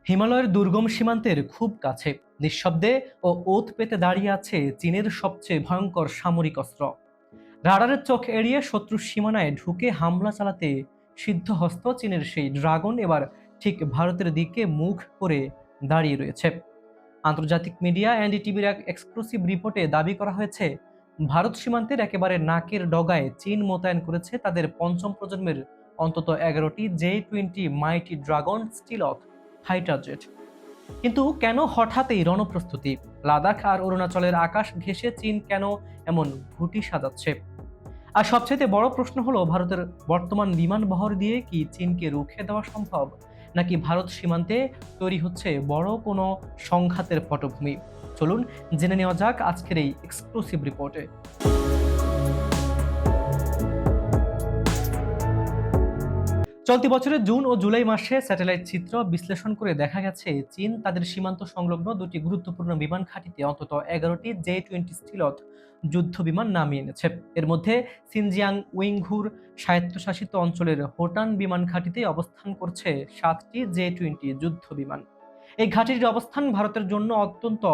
হিমালয়ের দুর্গম সীমান্তের খুব কাছে নিঃশব্দে ও ওত পেতে দাঁড়িয়ে আছে চীনের সবচেয়ে ভয়ঙ্কর সামরিক অস্ত্র। রাডারের চোখ এড়িয়ে শত্রুর সীমানায় ঢুকে হামলা চালাতে সিদ্ধহস্ত চীনের সেই ড্রাগন এবার ঠিক ভারতের দিকে মুখ করে দাঁড়িয়ে রয়েছে। আন্তর্জাতিক মিডিয়া এনডিটিভির এক এক্সক্লুসিভ রিপোর্টে দাবি করা হয়েছে, ভারত সীমান্তের একেবারে নাকের ডগায় চীন মোতায়েন করেছে তাদের পঞ্চম প্রজন্মের অন্তত 11টি J-20 মাইটি ড্রাগন স্টিলথ ফাইটার জেট। কিন্তু কেন হঠাৎ এই রণপ্রস্তুতি? লাদাখ আর অরুণাচলের আকাশ ঘেঁষে চীন কেন এমন ঘুঁটি সাজাচ্ছে? আর সবচেয়ে বড় প্রশ্ন হলো, ভারতের বর্তমান বিমান বহর দিয়ে কি চীনকে রুখে দেওয়া সম্ভব, নাকি ভারত সীমান্তে তৈরি হচ্ছে বড় কোনো সংঘাতের পটভূমি? চলুন জেনে নেওয়া যাক আজকের এই এক্সক্লুসিভ রিপোর্টে। চলতি বছরের জুন ও জুলাই মাসে স্যাটেলাইট চিত্র বিশ্লেষণ করে দেখা গেছে, চীন তাদের সীমান্ত সংলগ্ন দুটি গুরুত্বপূর্ণ বিমান ঘাঁটিতে অন্তত 11টি J-20 স্টিলথ যুদ্ধ বিমান নামিয়ে এনেছে। এর মধ্যে সিনজিয়াং উইংঘুর স্বায়ত্তশাসিত অঞ্চলের হোটান বিমান ঘাঁটিতে অবস্থান করছে 7টি J-20 যুদ্ধ বিমান। এই ঘাঁটিটির অবস্থান ভারতের জন্য অত্যন্ত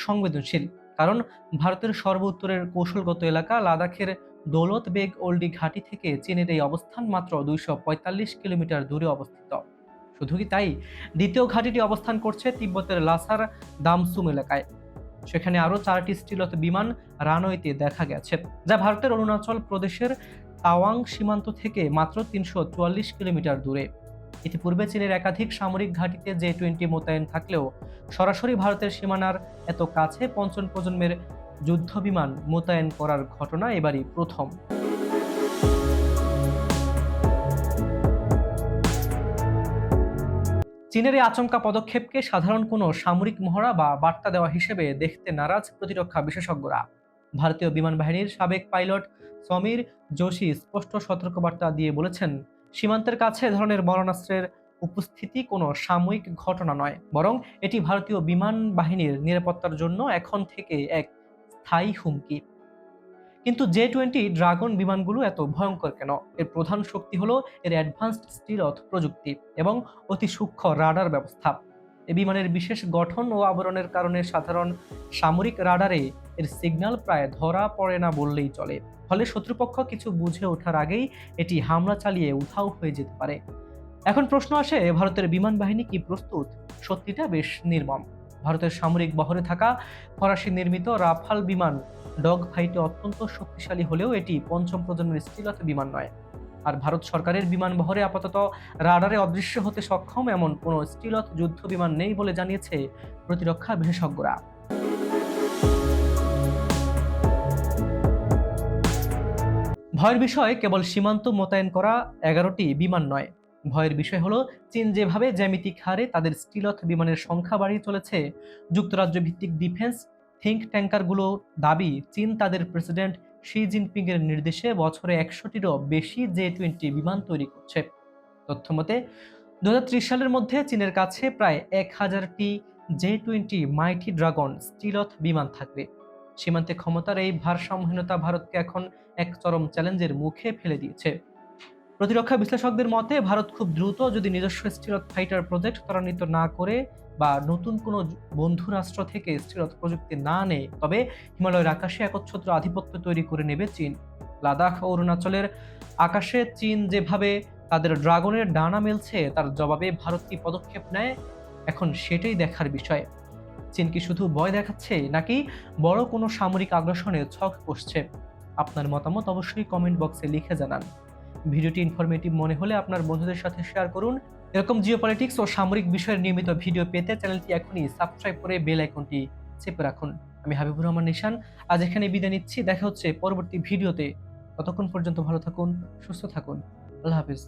সংবেদনশীল, কারণ ভারতের সর্ব উত্তরের কৌশলগত এলাকা লাদাখের দৌলত বেগ ওল্ডি ঘাঁটি থেকে চীনের এই অবস্থান মাত্র 245 কিলোমিটার দূরে অবস্থিত। শুধু কি তাই, দ্বিতীয় ঘাঁটিটি অবস্থান করছে তিব্বতের লাসার দামসুম এলাকায়। সেখানে আরও 4টি স্টিলথ বিমান রানওয়েতে দেখা গেছে, যা ভারতের অরুণাচল প্রদেশের তাওয়াং সীমান্ত থেকে মাত্র 344 কিলোমিটার দূরে। ইতিপূর্বে চীনের একাধিক সামরিক ঘাঁটিতে J-20 মোতায়েন থাকলেও সরাসরি ভারতের সীমানার এত কাছে পঞ্চম প্রজন্মের যুদ্ধ বিমান মোতায়েন করার ঘটনা এবারই প্রথম। চীনের এই আচমকা পদক্ষেপকে সাধারণ কোনো সামরিক মহড়া বা বার্তা দেওয়া হিসেবে দেখতে নারাজ প্রতিরক্ষা বিশেষজ্ঞরা। ভারতীয় বিমান বাহিনীর সাবেক পাইলট সমীর যোশী স্পষ্ট সতর্কবার্তা দিয়ে বলেছেন, সীমান্তের কাছে এ ধরনের মারণাস্ত্রের উপস্থিতি কোনো সাময়িক ঘটনা নয়, বরং এটি ভারতীয় বিমান বাহিনীর নিরাপত্তার জন্য এখন থেকে এক স্থায়ী হুমকি। কিন্তু J-20 ড্রাগন বিমানগুলো এত ভয়ঙ্কর কেন? এর প্রধান শক্তি হলো এর অ্যাডভান্সড স্টিলথ প্রযুক্তি এবং অতি সূক্ষ্ম রাডার ব্যবস্থা। এই বিমানের বিশেষ গঠন ও আবরণের কারণে সাধারণ সামরিক রাডারে এর সিগন্যাল প্রায় ধরা পড়ে না বললেই চলে। ফলে শত্রুপক্ষ কিছু বুঝে ওঠার আগেই এটি হামলা চালিয়ে উধাও হয়ে যেতে পারে। এখন প্রশ্ন আসে, ভারতের বিমান বাহিনী কি প্রস্তুত? সত্যিটা বেশ নির্মম। ভারতের সামরিক বহরে থাকা ফরাসি নির্মিত রাফাল বিমান ডগ ফাইটে অত্যন্ত শক্তিশালী হলেও এটি পঞ্চম প্রজন্মের স্টিলথ বিমান নয়। আর ভারত সরকারের বিমান বহরে আপাতত রাডারে অদৃশ্য হতে সক্ষম এমন কোনো স্টিলথ যুদ্ধ বিমান নেই বলে জানিয়েছে প্রতিরক্ষা বিশেষজ্ঞরা। ভয়ের বিষয় কেবল সীমান্ত মোতায়েন করা 11টি বিমান নয়। ভয়ের বিষয় হলো, চীন যেভাবে জ্যামিতিক হারে তাদের স্টিলথ বিমানের সংখ্যা বাড়িয়ে চলেছে। যুক্তরাজ্য ভিত্তিক ডিফেন্স থিঙ্ক ট্যাঙ্কারগুলো দাবি, চীন তাদের প্রেসিডেন্ট শি জিনপিং এর নির্দেশে বছরে 100টিরও বেশি J-20 বিমান তৈরি করছে। তথ্যমতে 2030 সালের মধ্যে চীনের কাছে প্রায় 1000টি J-20 মাইটি ড্রাগন স্টিলথ বিমান থাকবে। সীমান্তে ক্ষমতার এই ভারসাম্যহীনতা ভারতকে এখন এক চরম চ্যালেঞ্জের মুখে ফেলে দিয়েছে। প্রতিরক্ষা বিশ্লেষকদের মতে, ভারত খুব দ্রুত যদি নিজস্ব স্টিলথ ফাইটার প্রজেক্ট ত্বরান্বিত না করে বা নতুন কোনো বন্ধু রাষ্ট্র থেকে স্টিলথ প্রযুক্তি না নেয়, তবে হিমালয়ের আকাশে একচ্ছত্র আধিপত্য তৈরি করে নেবে চীন। লাদাখ ও অরুণাচলের আকাশে চীন যেভাবে তাদের ড্রাগনের ডানা মেলছে, তার জবাবে ভারত কি পদক্ষেপ নেয়, এখন সেটাই দেখার বিষয়। চীন কি শুধু ভয় দেখাচ্ছে, নাকি বড় কোনো সামরিক আগ্রাসনের ছক কষছে? আপনার মতামত অবশ্যই কমেন্ট বক্সে লিখে জানান। ভিডিওটি ইনফরমেটিভ মনে হলে আপনার বন্ধুদের সাথে শেয়ার করুন। এরকম জিওপলিটিক্স ও সামরিক বিষয়ের নিয়মিত ভিডিও পেতে চ্যানেলটি এখনই সাবস্ক্রাইব করে বেল আইকনটি চেপে রাখুন। আমি হাবিবুর রহমান নিশান আজ এখানে বিদায় নিচ্ছি। দেখা হচ্ছে পরবর্তী ভিডিওতে। ততক্ষণ পর্যন্ত ভালো থাকুন, সুস্থ থাকুন। আল্লাহ হাফিজ।